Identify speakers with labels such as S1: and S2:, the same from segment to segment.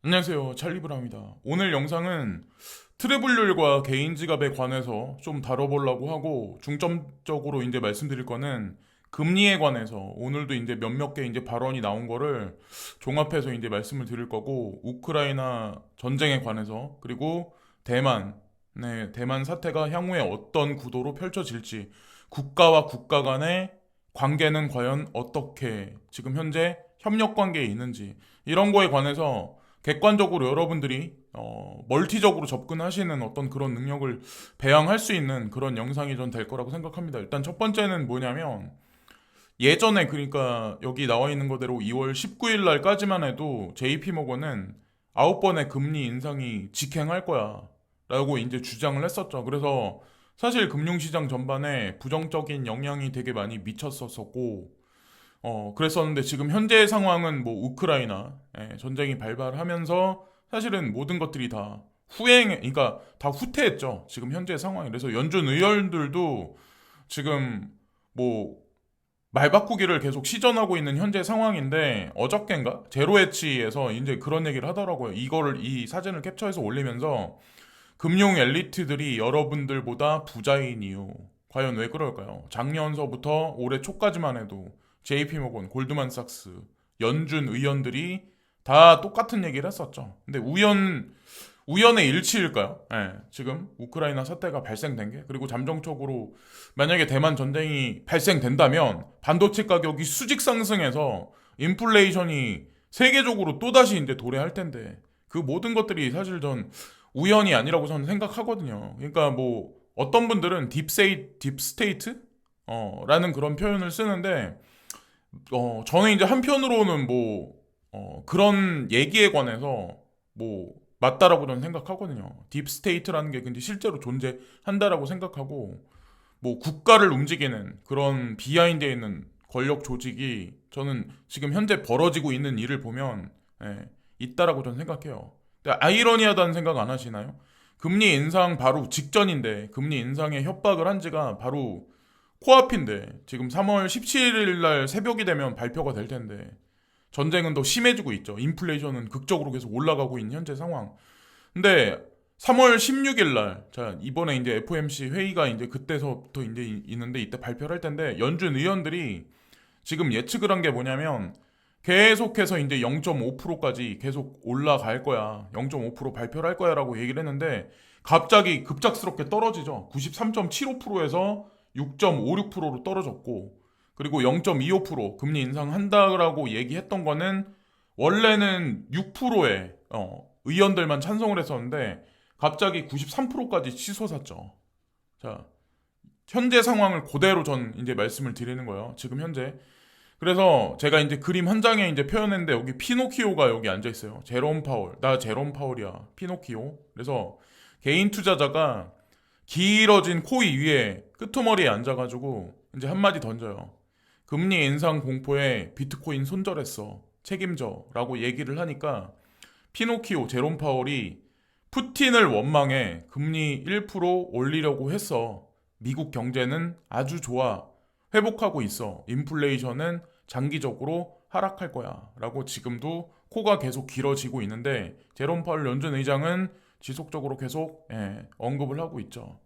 S1: 안녕하세요. 찰리브라입니다. 오늘 영상은 트래블률과 개인 지갑에 관해서 좀 다뤄보려고 하고 중점적으로 이제 말씀드릴 거는 금리에 관해서 오늘도 이제 몇몇 개 이제 발언이 나온 거를 종합해서 이제 말씀을 드릴 거고 우크라이나 전쟁에 관해서 그리고 대만, 네, 대만 사태가 향후에 어떤 구도로 펼쳐질지 국가와 국가 간의 관계는 과연 어떻게 지금 현재 협력 관계에 있는지 이런 거에 관해서 객관적으로 여러분들이 멀티적으로 접근하시는 어떤 그런 능력을 배양할 수 있는 그런 영상이 전 될 거라고 생각합니다. 일단 첫 번째는 뭐냐면 예전에 그러니까 여기 나와 있는 거대로 2월 19일 날까지만 해도 JP모건은 9번의 금리 인상이 직행할 거야 라고 이제 주장을 했었죠. 그래서 사실 금융시장 전반에 부정적인 영향이 되게 많이 미쳤었고 그랬었는데 지금 현재 상황은 뭐 우크라이나 전쟁이 발발하면서 사실은 모든 것들이 다 그러니까 다 후퇴했죠. 지금 현재 상황이. 그래서 연준 의원들도 지금 뭐 말 바꾸기를 계속 시전하고 있는 현재 상황인데 어저께인가 제로에치에서 이제 그런 얘기를 하더라고요. 이거를 이 사진을 캡처해서 올리면서 금융 엘리트들이 여러분들보다 부자인 이유 과연 왜 그럴까요? 작년서부터 올해 초까지만 해도 JP모건, 골드만삭스, 연준 의원들이 다 똑같은 얘기를 했었죠. 근데 우연의 일치일까요? 예, 지금 우크라이나 사태가 발생된 게 그리고 잠정적으로 만약에 대만 전쟁이 발생된다면 반도체 가격이 수직 상승해서 인플레이션이 세계적으로 또다시 이제 도래할 텐데 그 모든 것들이 사실 전 우연이 아니라고 저는 생각하거든요. 그러니까 뭐 어떤 분들은 딥스테이트 라는 그런 표현을 쓰는데 저는 이제 한편으로는 뭐 그런 얘기에 관해서 뭐 맞다라고 저는 생각하거든요. 딥스테이트라는 게 근데 실제로 존재한다라고 생각하고 뭐 국가를 움직이는 그런 비하인드에 있는 권력 조직이 저는 지금 현재 벌어지고 있는 일을 보면 있다라고 저는 생각해요. 근데 아이러니하다는 생각 안 하시나요? 금리 인상 바로 직전인데 금리 인상에 협박을 한 지가 바로 코앞인데 지금 3월 17일 날 새벽이 되면 발표가 될 텐데 전쟁은 더 심해지고 있죠. 인플레이션은 극적으로 계속 올라가고 있는 현재 상황. 근데 3월 16일 날, 자, 이번에 이제 FOMC 회의가 이제 그때서부터 이제 있는데 이때 발표를 할 텐데 연준 의원들이 지금 예측을 한 게 뭐냐면 계속해서 이제 0.5%까지 계속 올라갈 거야. 0.5% 발표를 할 거야라고 얘기를 했는데 갑자기 급작스럽게 떨어지죠. 93.75%에서 6.56%로 떨어졌고 그리고 0.25% 금리 인상한다라고 얘기했던 거는 원래는 6%의 의원들만 찬성을 했었는데 갑자기 93%까지 치솟았죠. 자, 현재 상황을 그대로 전 이제 말씀을 드리는 거예요. 지금 현재. 그래서 제가 이제 그림 한 장에 이제 표현했는데 여기 피노키오가 여기 앉아 있어요. 제롬 파월. 나 제롬 파월이야. 피노키오. 그래서 개인 투자자가 길어진 코이 위에 끄트머리에 앉아가지고 이제 한마디 던져요. 금리 인상 공포에 비트코인 손절했어. 책임져. 라고 얘기를 하니까 피노키오 제롬 파월이 푸틴을 원망해 금리 1% 올리려고 했어. 미국 경제는 아주 좋아. 회복하고 있어. 인플레이션은 장기적으로 하락할 거야. 라고 지금도 코가 계속 길어지고 있는데 제롬 파월 연준 의장은 지속적으로 계속 언급을 하고 있죠.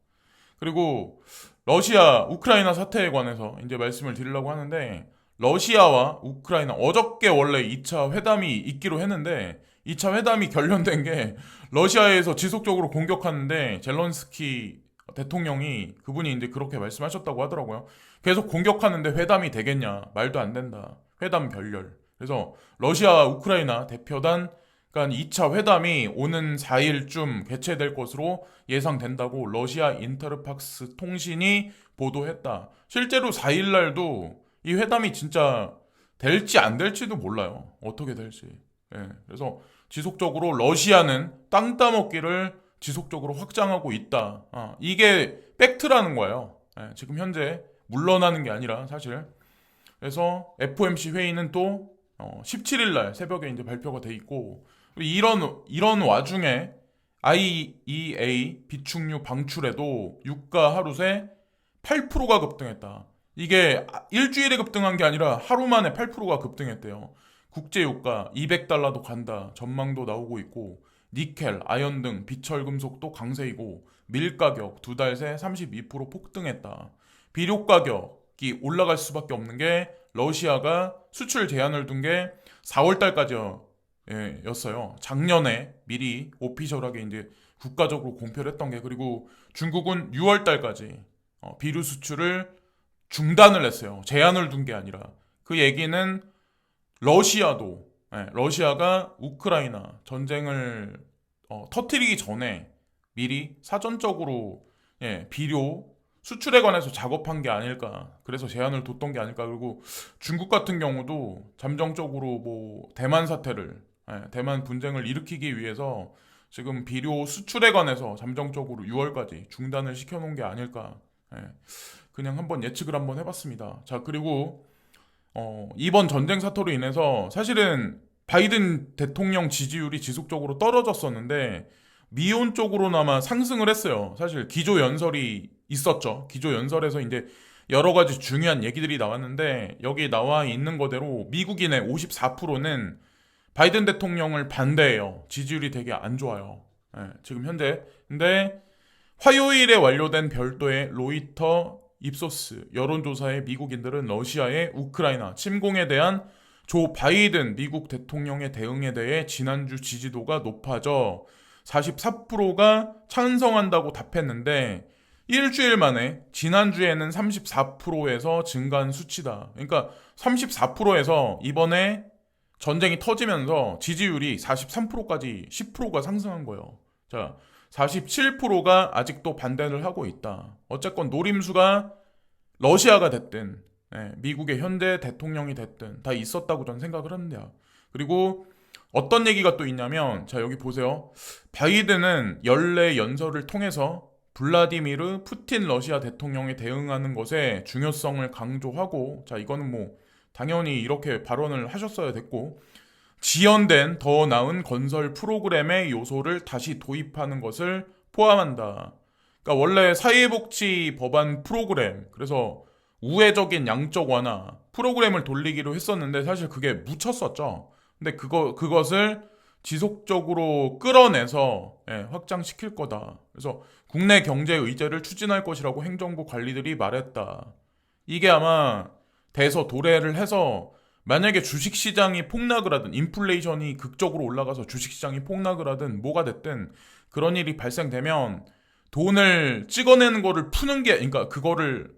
S1: 그리고 러시아 우크라이나 사태에 관해서 이제 말씀을 드리려고 하는데 러시아와 우크라이나 어저께 원래 2차 회담이 있기로 했는데 2차 회담이 결련된 게 러시아에서 지속적으로 공격하는데 젤런스키 대통령이 그분이 이제 그렇게 말씀하셨다고 하더라고요. 계속 공격하는데 회담이 되겠냐? 말도 안 된다. 회담 결렬. 그래서 러시아 우크라이나 대표단 그러니까 2차 회담이 오는 4일쯤 개최될 것으로 예상된다고 러시아 인터르팍스 통신이 보도했다. 실제로 4일 날도 이 회담이 진짜 될지 안 될지도 몰라요. 어떻게 될지. 그래서 지속적으로 러시아는 땅 따먹기를 지속적으로 확장하고 있다. 이게 팩트라는 거예요. 지금 현재 물러나는 게 아니라 사실. 그래서 FOMC 회의는 또 17일 날 새벽에 이제 발표가 돼 있고 이런 와중에 IEA 비축유 방출에도 유가 하루 새 8%가 급등했다. 이게 일주일에 급등한 게 아니라 하루 만에 8%가 급등했대요. 국제유가 200달러도 간다 전망도 나오고 있고, 니켈, 아연 등 비철 금속도 강세이고, 밀 가격 두 달 새 32% 폭등했다. 비료 가격이 올라갈 수밖에 없는 게 러시아가 수출 제한을 둔 게 4월 달까지였어요. 작년에 미리 오피셜하게 이제 국가적으로 공표를 했던 게, 그리고 중국은 6월 달까지 비료 수출을 중단을 했어요. 제한을 둔 게 아니라. 그 얘기는 러시아가 우크라이나 전쟁을 터뜨리기 전에 미리 사전적으로 비료 수출에 관해서 작업한 게 아닐까. 그래서 제한을 뒀던 게 아닐까. 그리고 중국 같은 경우도 잠정적으로 뭐 대만 분쟁을 일으키기 위해서 지금 비료 수출에 관해서 잠정적으로 6월까지 중단을 시켜놓은 게 아닐까. 그냥 한번 예측을 한번 해봤습니다. 자, 그리고 이번 전쟁 사태로 인해서 사실은 바이든 대통령 지지율이 지속적으로 떨어졌었는데 미온 쪽으로나마 상승을 했어요. 사실 기조 연설이 있었죠. 기조 연설에서 이제 여러 가지 중요한 얘기들이 나왔는데, 여기 나와 있는 거대로 미국인의 54%는 바이든 대통령을 반대해요. 지지율이 되게 안 좋아요. 지금 현재. 근데 화요일에 완료된 별도의 로이터 입소스 여론조사의 미국인들은 러시아의 우크라이나 침공에 대한 조 바이든 미국 대통령의 대응에 대해 지난주 지지도가 높아져 44%가 찬성한다고 답했는데, 일주일 만에 지난주에는 34%에서 증가한 수치다. 그러니까 34%에서 이번에 전쟁이 터지면서 지지율이 43%까지 10%가 상승한 거예요. 자, 47%가 아직도 반대를 하고 있다. 어쨌건 노림수가 러시아가 됐든 미국의 현재 대통령이 됐든 다 있었다고 저는 생각을 합니다. 그리고 어떤 얘기가 또 있냐면, 자, 여기 보세요. 바이든은 연례 연설을 통해서 블라디미르 푸틴 러시아 대통령에 대응하는 것의 중요성을 강조하고, 자, 이거는 뭐 당연히 이렇게 발언을 하셨어야 됐고, 지연된 더 나은 건설 프로그램의 요소를 다시 도입하는 것을 포함한다. 그러니까 원래 사회복지 법안 프로그램, 그래서 우회적인 양적 완화 프로그램을 돌리기로 했었는데 사실 그게 묻혔었죠. 근데 그것을 지속적으로 끌어내서 확장시킬 거다. 그래서 국내 경제 의제를 추진할 것이라고 행정부 관리들이 말했다. 이게 아마 돼서 도래를 해서, 만약에 주식시장이 폭락을 하든 인플레이션이 극적으로 올라가서 주식시장이 폭락을 하든 뭐가 됐든 그런 일이 발생되면 돈을 찍어내는 거를 푸는 게, 그러니까 그거를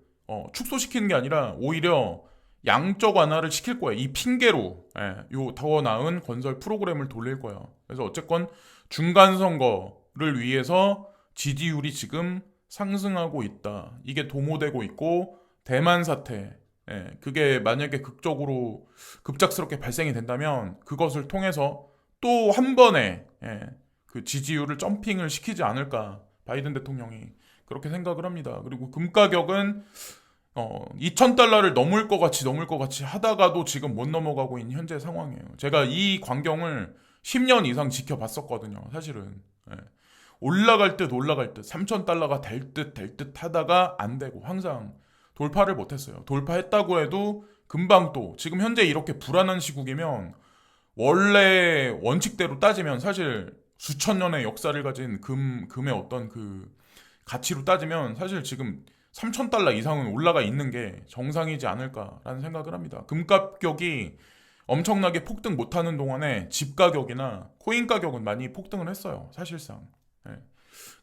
S1: 축소시키는 게 아니라 오히려 양적 완화를 시킬 거예요. 이 핑계로 요 더 나은 건설 프로그램을 돌릴 거예요. 그래서 어쨌건 중간 선거를 위해서 지지율이 지금 상승하고 있다. 이게 도모되고 있고, 대만 사태, 그게 만약에 극적으로 급작스럽게 발생이 된다면 그것을 통해서 또 한 번에 그 지지율을 점핑을 시키지 않을까, 바이든 대통령이 그렇게 생각을 합니다. 그리고 금 가격은 2,000달러를 넘을 것 같이 하다가도 지금 못 넘어가고 있는 현재 상황이에요. 제가 이 광경을 10년 이상 지켜봤었거든요. 사실은 올라갈 듯 3,000달러가 될 듯 하다가 안 되고 항상 돌파를 못했어요. 돌파했다고 해도 금방 또, 지금 현재 이렇게 불안한 시국이면 원래 원칙대로 따지면 사실 수천 년의 역사를 가진 금의 어떤 그 가치로 따지면 사실 지금 3,000달러 이상은 올라가 있는 게 정상이지 않을까라는 생각을 합니다. 금 가격이 엄청나게 폭등 못하는 동안에 집 가격이나 코인 가격은 많이 폭등을 했어요. 사실상.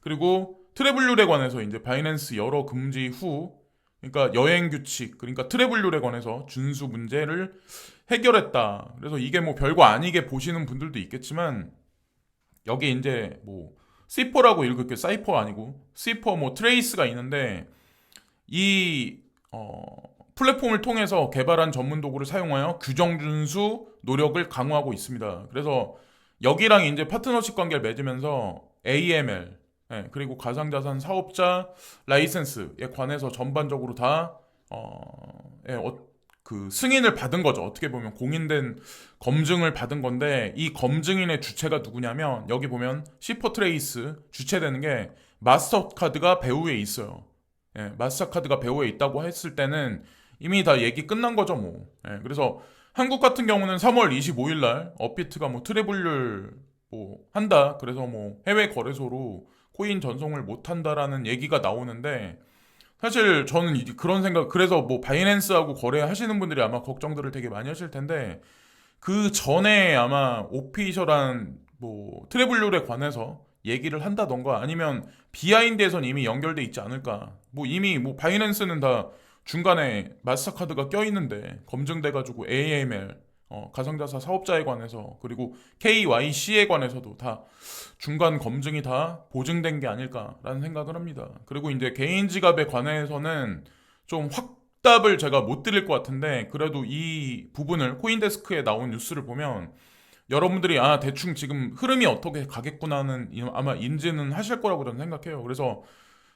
S1: 그리고 트래블률에 관해서 이제 바이낸스 여러 금지 후, 그러니까 여행 규칙, 그러니까 트래블률에 관해서 준수 문제를 해결했다. 그래서 이게 뭐 별거 아니게 보시는 분들도 있겠지만, 여기 이제 뭐 C4라고 읽을게, 사이퍼 아니고 C4 뭐 트레이스가 있는데, 이 플랫폼을 통해서 개발한 전문 도구를 사용하여 규정 준수 노력을 강화하고 있습니다. 그래서 여기랑 이제 파트너십 관계를 맺으면서 AML, 그리고 가상자산 사업자 라이센스에 관해서 전반적으로 다 그 승인을 받은 거죠. 어떻게 보면 공인된 검증을 받은 건데, 이 검증인의 주체가 누구냐면, 여기 보면 C4 트레이스 주체되는 게 마스터카드가 배후에 있어요. 마스터카드가 배후에 있다고 했을 때는 이미 다 얘기 끝난 거죠, 뭐. 그래서 한국 같은 경우는 3월 25일 날 업비트가 뭐 트래블률 뭐 한다. 그래서 뭐 해외 거래소로 코인 전송을 못 한다라는 얘기가 나오는데 사실 저는 그런 생각 그래서 뭐 바이낸스하고 거래하시는 분들이 아마 걱정들을 되게 많이 하실 텐데 그 전에 아마 오피셜한 뭐 트래블룰에 관해서 얘기를 한다던가 아니면 비하인드에선 이미 연결돼 있지 않을까. 뭐 이미 뭐 바이낸스는 다 중간에 마스터카드가 껴있는데 검증돼가지고 AML 가상자산 사업자에 관해서 그리고 KYC에 관해서도 다 중간 검증이 다 보증된 게 아닐까라는 생각을 합니다. 그리고 이제 개인 지갑에 관해서는 좀 확답을 제가 못 드릴 것 같은데 그래도 이 부분을 코인데스크에 나온 뉴스를 보면 여러분들이 대충 지금 흐름이 어떻게 가겠구나는 아마 인지는 하실 거라고 저는 생각해요. 그래서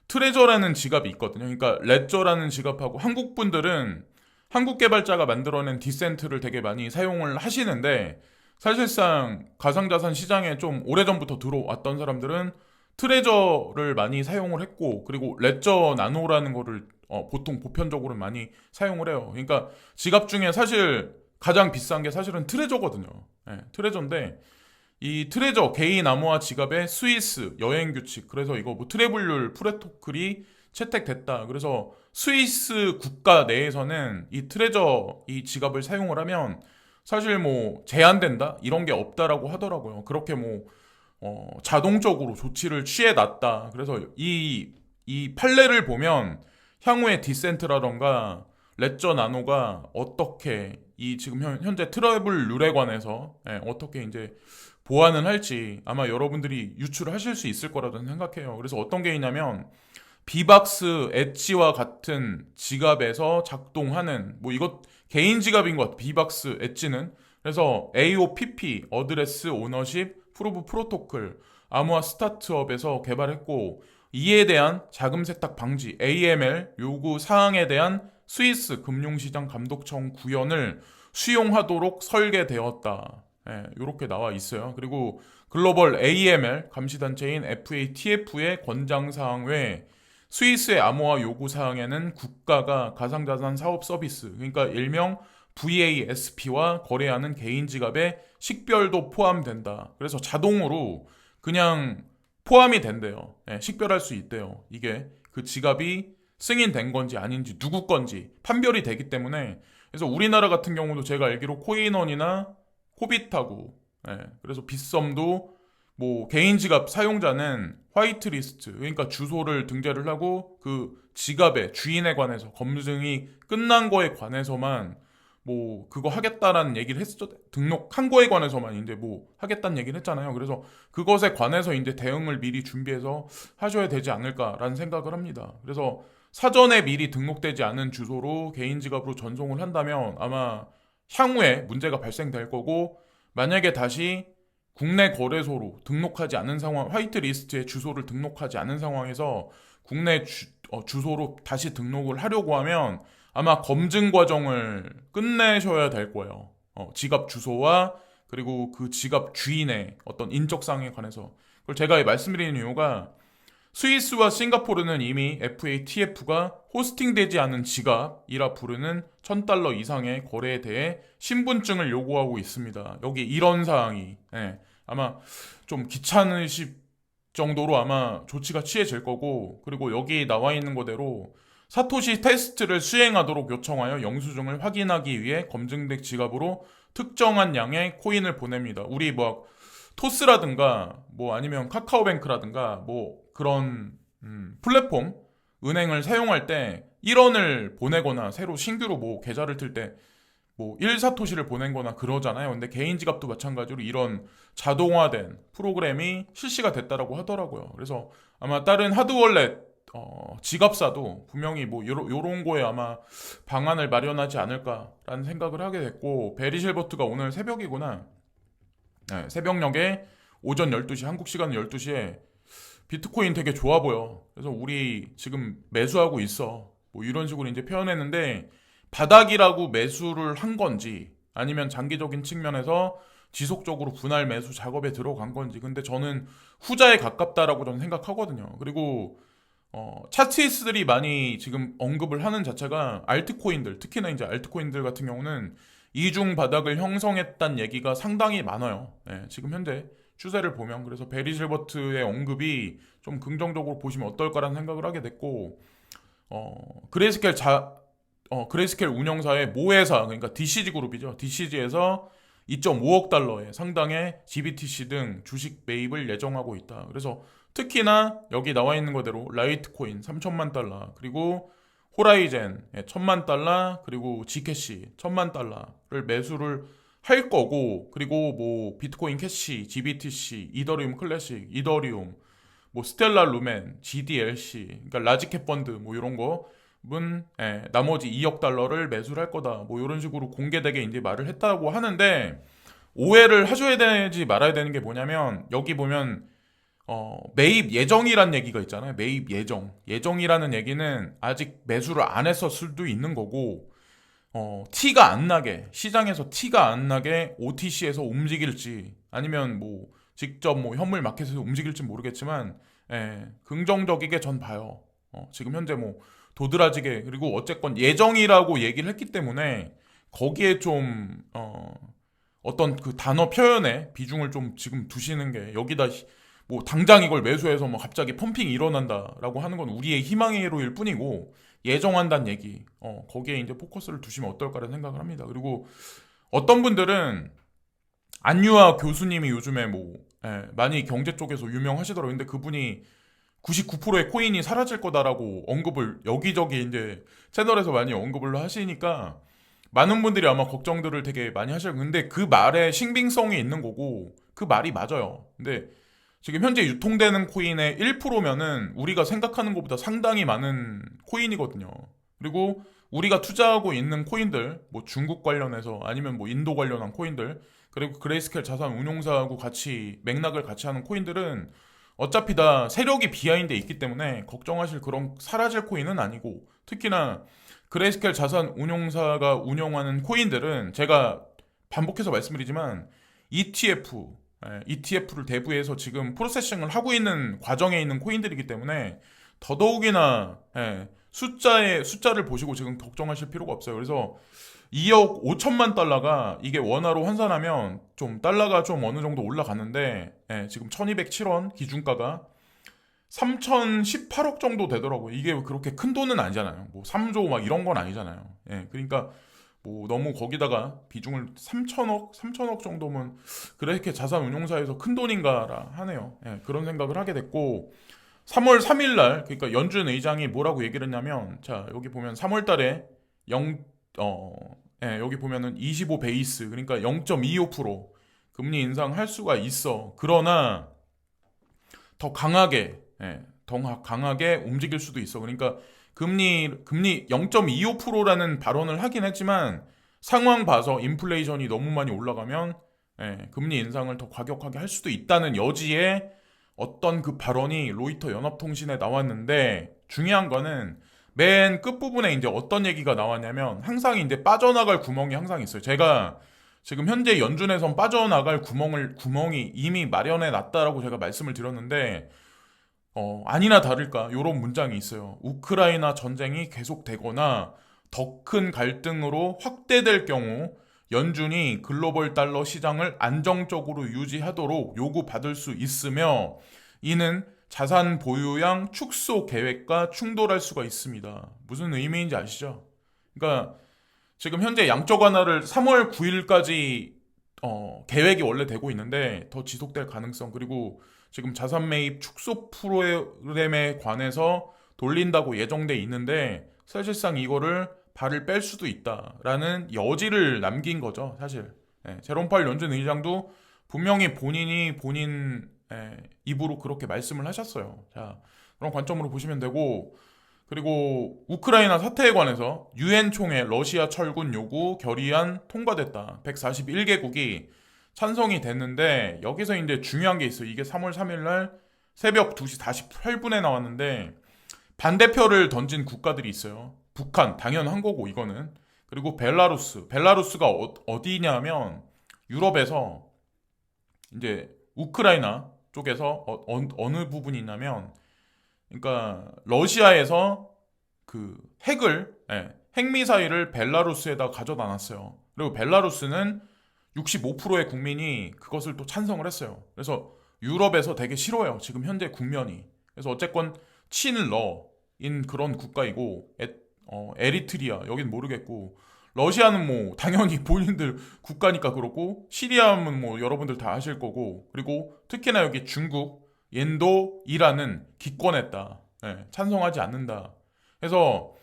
S1: 트레저라는 지갑이 있거든요. 그러니까 레저라는 지갑하고 한국 분들은 한국 개발자가 만들어낸 디센트를 되게 많이 사용을 하시는데 사실상 가상자산 시장에 좀 오래전부터 들어왔던 사람들은 트레저를 많이 사용을 했고 그리고 레저 나노라는 거를 보통 보편적으로 많이 사용을 해요. 그러니까 지갑 중에 사실 가장 비싼 게 사실은 트레저거든요. 네, 트레저인데 이 트레저 개인 암호화 지갑의 스위스 여행 규칙 그래서 이거 뭐 트래블률 프레토클이 채택됐다. 그래서 스위스 국가 내에서는 이 트레저 이 지갑을 사용을 하면 사실 뭐 제한된다 이런 게 없다라고 하더라고요. 그렇게 뭐 자동적으로 조치를 취해 놨다. 그래서 이 판례를 보면 향후에 디센트라던가 레저 나노가 어떻게 이 지금 현재 트러블 룰에 관해서 어떻게 이제 보완을 할지 아마 여러분들이 유출하실 수 있을 거라고 생각해요. 그래서 어떤 게 있냐면 비박스 엣지와 같은 지갑에서 작동하는 뭐 이것 개인 지갑인 것 같아요. 비박스 엣지는 그래서 AOPP 어드레스 오너십 프로브 프로토콜 암호화 스타트업에서 개발했고 이에 대한 자금 세탁 방지 AML 요구 사항에 대한 스위스 금융시장 감독청 구현을 수용하도록 설계되었다. 이렇게 나와 있어요. 그리고 글로벌 AML 감시단체인 FATF의 권장사항 외에 스위스의 암호화 요구사항에는 국가가 가상자산 사업 서비스, 그러니까 일명 VASP와 거래하는 개인 지갑의 식별도 포함된다. 그래서 자동으로 그냥 포함이 된대요. 식별할 수 있대요. 이게 그 지갑이 승인된 건지 아닌지 누구 건지 판별이 되기 때문에 그래서 우리나라 같은 경우도 제가 알기로 코인원이나 코빗하고 그래서 빗썸도 뭐 개인 지갑 사용자는 화이트리스트 그러니까 주소를 등재를 하고 그 지갑의 주인에 관해서 검증이 끝난 거에 관해서만 뭐 그거 하겠다라는 얘기를 했죠. 등록한 거에 관해서만 이제 뭐 하겠다는 얘기를 했잖아요. 그래서 그것에 관해서 이제 대응을 미리 준비해서 하셔야 되지 않을까라는 생각을 합니다. 그래서 사전에 미리 등록되지 않은 주소로 개인 지갑으로 전송을 한다면 아마 향후에 문제가 발생될 거고 만약에 다시 국내 거래소로 등록하지 않은 상황, 화이트리스트에 주소를 등록하지 않은 상황에서 국내 주소로 다시 등록을 하려고 하면 아마 검증 과정을 끝내셔야 될 거예요. 지갑 주소와 그리고 그 지갑 주인의 어떤 인적사항에 관해서. 그걸 제가 말씀드리는 이유가 스위스와 싱가포르는 이미 FATF가 호스팅되지 않은 지갑이라 부르는 $1,000 이상의 거래에 대해 신분증을 요구하고 있습니다. 여기 이런 사항이 아마 좀 귀찮으실 정도로 아마 조치가 취해질 거고 그리고 여기 나와 있는 거대로 사토시 테스트를 수행하도록 요청하여 영수증을 확인하기 위해 검증된 지갑으로 특정한 양의 코인을 보냅니다. 우리 뭐 토스라든가 뭐 아니면 카카오뱅크라든가 뭐 그런 플랫폼 은행을 사용할 때 1원을 보내거나 새로 신규로 뭐 계좌를 틀 때 뭐 1사토시를 보낸 거나 그러잖아요. 근데 개인 지갑도 마찬가지로 이런 자동화된 프로그램이 실시가 됐다라고 하더라고요. 그래서 아마 다른 하드월렛 지갑사도 분명히 뭐 요런 거에 아마 방안을 마련하지 않을까라는 생각을 하게 됐고 베리 실버트가 오늘 새벽이구나. 새벽녘에 오전 12시 한국 시간 12시에 비트코인 되게 좋아 보여. 그래서 우리 지금 매수하고 있어. 뭐 이런 식으로 이제 표현했는데 바닥이라고 매수를 한 건지 아니면 장기적인 측면에서 지속적으로 분할 매수 작업에 들어간 건지 근데 저는 후자에 가깝다라고 저는 생각하거든요. 그리고 차트리스들이 많이 지금 언급을 하는 자체가 알트코인들 특히나 이제 알트코인들 같은 경우는 이중 바닥을 형성했다는 얘기가 상당히 많아요. 예, 지금 현재 추세를 보면 그래서 베리 실버트의 언급이 좀 긍정적으로 보시면 어떨까라는 생각을 하게 됐고 그레이스켈 그레이스켈 운영사의 모회사 그러니까 DCG 그룹이죠. DCG에서 2.5억 달러의 상당의 GBTC 등 주식 매입을 예정하고 있다. 그래서 특히나 여기 나와 있는 거대로 라이트코인 3천만 달러 그리고 호라이젠 1천만 달러 그리고 G캐시 1천만 달러를 매수를 할 거고 그리고 뭐 비트코인 캐시, GBTC, 이더리움 클래식, 이더리움, 뭐 스텔라 루멘, GDLC, 그러니까 라지캡 펀드 뭐 이런 거는 나머지 2억 달러를 매수를 할 거다. 뭐 이런 식으로 공개되게 이제 말을 했다고 하는데 오해를 하셔야 되지 말아야 되는 게 뭐냐면 여기 보면 매입 예정이란 얘기가 있잖아요. 매입 예정. 예정이라는 얘기는 아직 매수를 안 했을 수도 있는 거고, 티가 안 나게, 시장에서 티가 안 나게 OTC에서 움직일지, 아니면 뭐, 직접 뭐 현물 마켓에서 움직일지 모르겠지만, 긍정적이게 전 봐요. 지금 현재 뭐, 도드라지게, 그리고 어쨌건 예정이라고 얘기를 했기 때문에, 거기에 좀, 어떤 그 단어 표현에 비중을 좀 지금 두시는 게, 여기다 뭐 당장 이걸 매수해서 뭐 갑자기 펌핑이 일어난다라고 하는 건 우리의 희망회로일 뿐이고 예정한다는 얘기 거기에 이제 포커스를 두시면 어떨까라는 생각을 합니다. 그리고 어떤 분들은 안유아 교수님이 요즘에 뭐 많이 경제 쪽에서 유명하시더라고요. 근데 그분이 99%의 코인이 사라질 거다라고 언급을 여기저기 이제 채널에서 많이 언급을 하시니까 많은 분들이 아마 걱정들을 되게 많이 하셔요. 근데 그 말에 신빙성이 있는 거고 그 말이 맞아요. 근데 지금 현재 유통되는 코인의 1%면은 우리가 생각하는 것보다 상당히 많은 코인이거든요. 그리고 우리가 투자하고 있는 코인들, 뭐 중국 관련해서 아니면 뭐 인도 관련한 코인들, 그리고 그레이스켈 자산 운용사하고 같이 맥락을 같이 하는 코인들은 어차피 다 세력이 비하인드에 있기 때문에 걱정하실 그런 사라질 코인은 아니고 특히나 그레이스켈 자산 운용사가 운영하는 코인들은 제가 반복해서 말씀드리지만 ETF를 대부해서 지금 프로세싱을 하고 있는 과정에 있는 코인들이기 때문에 더더욱이나 숫자를 보시고 지금 걱정하실 필요가 없어요. 그래서 2억 5천만 달러가 이게 원화로 환산하면 좀 달러가 좀 어느 정도 올라갔는데 지금 1207원 기준가가 3018억 정도 되더라고요. 이게 그렇게 큰 돈은 아니잖아요. 뭐 3조 막 이런 건 아니잖아요. 그러니까 뭐 너무 거기다가 비중을 3천억 정도면 그렇게 자산 운용사에서 큰 돈인가라 하네요. 그런 생각을 하게 됐고 3월 3일 날 그러니까 연준 의장이 뭐라고 얘기를 했냐면 자 여기 보면 3월 달에 0 여기 보면은 25 베이스 그러니까 0.25% 금리 인상할 수가 있어. 그러나 더 강하게 더 강하게 움직일 수도 있어. 그러니까 금리 0.25%라는 발언을 하긴 했지만 상황 봐서 인플레이션이 너무 많이 올라가면 금리 인상을 더 과격하게 할 수도 있다는 여지에 어떤 그 발언이 로이터 연합통신에 나왔는데 중요한 거는 맨 끝부분에 이제 어떤 얘기가 나왔냐면 항상 이제 빠져나갈 구멍이 항상 있어요. 제가 지금 현재 연준에선 빠져나갈 구멍이 이미 마련해 놨다라고 제가 말씀을 드렸는데 아니나 다를까 이런 문장이 있어요. 우크라이나 전쟁이 계속되거나 더 큰 갈등으로 확대될 경우 연준이 글로벌 달러 시장을 안정적으로 유지하도록 요구받을 수 있으며 이는 자산 보유량 축소 계획과 충돌할 수가 있습니다. 무슨 의미인지 아시죠? 그러니까 지금 현재 양적 완화를 3월 9일까지 계획이 원래 되고 있는데 더 지속될 가능성 그리고 지금 자산 매입 축소 프로그램에 관해서 돌린다고 예정돼 있는데 사실상 이거를 발을 뺄 수도 있다라는 여지를 남긴 거죠, 사실. 제롬 파월 연준 의장도 분명히 본인 입으로 그렇게 말씀을 하셨어요. 자, 그런 관점으로 보시면 되고 그리고 우크라이나 사태에 관해서 유엔 총회 러시아 철군 요구 결의안 통과됐다. 141개국이 찬성이 됐는데 여기서 이제 중요한 게 있어요. 이게 3월 3일 날 새벽 2시 48분에 나왔는데 반대표를 던진 국가들이 있어요. 북한 당연한 거고 이거는. 그리고 벨라루스가 어디냐면 유럽에서 이제 우크라이나 쪽에서 어느 부분이 있냐면 그러니까 러시아에서 그 핵미사일을 벨라루스에다 가져다 놨어요. 그리고 벨라루스는 65%의 국민이 그것을 또 찬성을 했어요. 그래서 유럽에서 되게 싫어요. 지금 현재 국면이. 그래서 어쨌건 친러인 그런 국가이고 에리트리아 여긴 모르겠고 러시아는 뭐 당연히 본인들 국가니까 그렇고 시리아는 뭐 여러분들 다 아실 거고 그리고 특히나 여기 중국, 인도, 이란은 기권했다. 예, 찬성하지 않는다. 그래서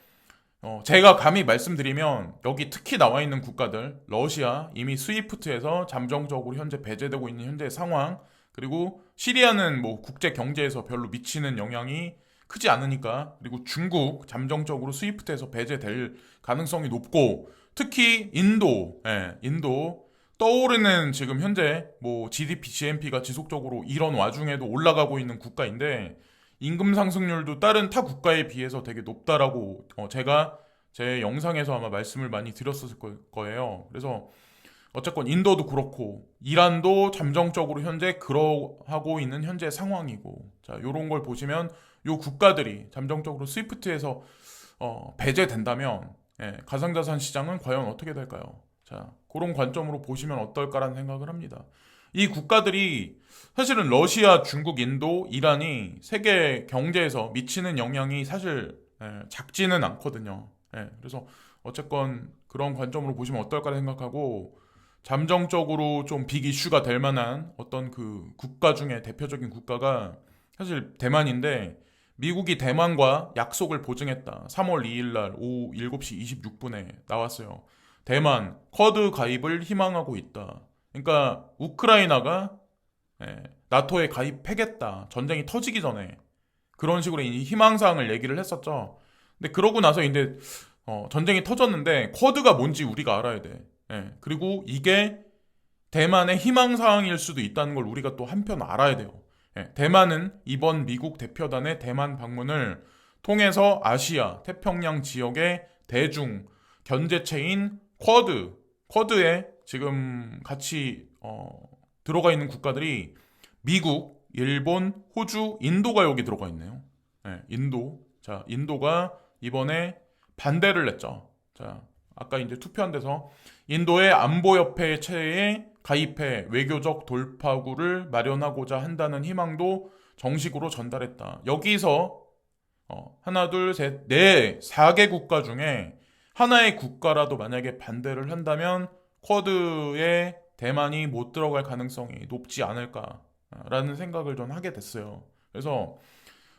S1: 제가 감히 말씀드리면 여기 특히 나와 있는 국가들 러시아 이미 스위프트에서 잠정적으로 현재 배제되고 있는 현재 상황 그리고 시리아는 뭐 국제 경제에서 별로 미치는 영향이 크지 않으니까 그리고 중국 잠정적으로 스위프트에서 배제될 가능성이 높고 특히 인도 떠오르는 지금 현재 뭐 GDP, GNP가 지속적으로 이런 와중에도 올라가고 있는 국가인데 임금 상승률도 다른 타 국가에 비해서 되게 높다라고 제가 제 영상에서 아마 말씀을 많이 드렸을 거예요. 그래서 어쨌건 인도도 그렇고 이란도 잠정적으로 현재 그러하고 있는 현재 상황이고 자 요런 걸 보시면 요 국가들이 잠정적으로 스위프트에서 배제된다면 가상자산 시장은 과연 어떻게 될까요? 자 그런 관점으로 보시면 어떨까라는 생각을 합니다. 이 국가들이 사실은 러시아, 중국, 인도, 이란이 세계 경제에서 미치는 영향이 사실 작지는 않거든요. 그래서 어쨌건 그런 관점으로 보시면 어떨까 생각하고 잠정적으로 좀 빅 이슈가 될 만한 어떤 그 국가 중에 대표적인 국가가 사실 대만인데 미국이 대만과 약속을 보증했다. 3월 2일 날 오후 7시 26분에 나왔어요. 대만 쿼드 가입을 희망하고 있다. 그러니까 우크라이나가 나토에 가입하겠다. 전쟁이 터지기 전에 그런 식으로 이 희망사항을 얘기를 했었죠. 근데 그러고 나서 이제 전쟁이 터졌는데 쿼드가 뭔지 우리가 알아야 돼. 그리고 이게 대만의 희망사항일 수도 있다는 걸 우리가 또 한편 알아야 돼요. 대만은 이번 미국 대표단의 대만 방문을 통해서 아시아, 태평양 지역의 대중 견제체인 쿼드에 지금 같이 들어가 있는 국가들이 미국, 일본, 호주, 인도가 여기 들어가 있네요. 인도. 자, 인도가 이번에 반대를 냈죠. 자, 아까 이제 투표한 데서 인도의 안보협회체에 가입해 외교적 돌파구를 마련하고자 한다는 희망도 정식으로 전달했다. 여기서 하나, 둘, 셋, 네, 4개 국가 중에 하나의 국가라도 만약에 반대를 한다면 쿼드에 대만이 못 들어갈 가능성이 높지 않을까라는 생각을 좀 하게 됐어요. 그래서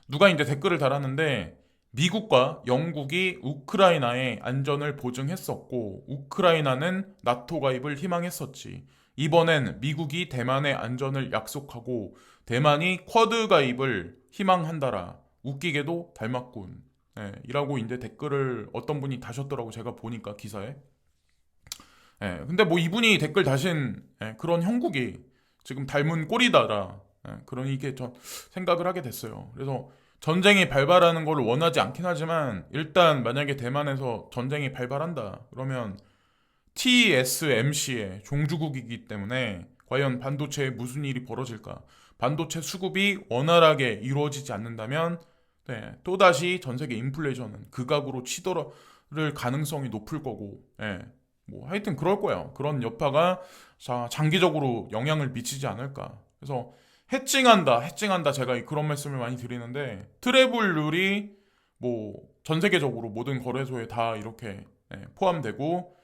S1: 누가 이제 댓글을 달았는데 미국과 영국이 우크라이나의 안전을 보증했었고 우크라이나는 나토 가입을 희망했었지. 이번엔 미국이 대만의 안전을 약속하고 대만이 쿼드 가입을 희망한다라. 웃기게도 닮았군. 이라고 이제 댓글을 어떤 분이 다셨더라고 제가 보니까 기사에. 근데 뭐 이분이 댓글 다신 그런 형국이 지금 닮은 꼴이다라. 그러니 이게 전 생각을 하게 됐어요. 그래서 전쟁이 발발하는 걸 원하지 않긴 하지만 일단 만약에 대만에서 전쟁이 발발한다 그러면 TSMC의 종주국이기 때문에 과연 반도체에 무슨 일이 벌어질까? 반도체 수급이 원활하게 이루어지지 않는다면 또다시 전 세계 인플레이션은 극악으로 치달을 가능성이 높을 거고 뭐 하여튼 그럴 거예요. 그런 여파가 장기적으로 영향을 미치지 않을까. 그래서 해칭한다. 제가 그런 말씀을 많이 드리는데 트래블 룰이 뭐 전 세계적으로 모든 거래소에 다 이렇게 포함되고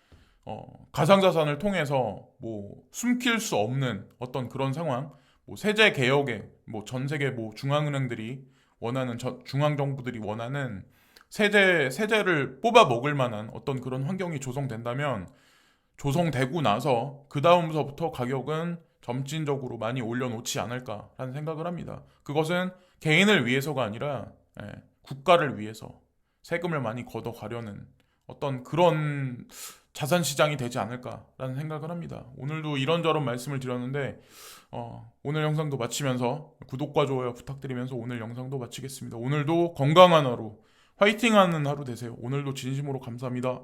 S1: 가상자산을 통해서 뭐 숨길 수 없는 어떤 그런 상황, 뭐 세제 개혁에 뭐 전 세계 뭐 중앙은행들이 원하는 중앙 정부들이 원하는 세제를 뽑아 먹을 만한 어떤 그런 환경이 조성되고 나서 그 다음서부터 가격은 점진적으로 많이 올려놓지 않을까라는 생각을 합니다. 그것은 개인을 위해서가 아니라 국가를 위해서 세금을 많이 걷어가려는 어떤 그런 자산 시장이 되지 않을까라는 생각을 합니다. 오늘도 이런저런 말씀을 드렸는데 오늘 영상도 마치면서 구독과 좋아요 부탁드리면서 오늘 영상도 마치겠습니다. 오늘도 건강한 하루, 화이팅하는 하루 되세요. 오늘도 진심으로 감사합니다.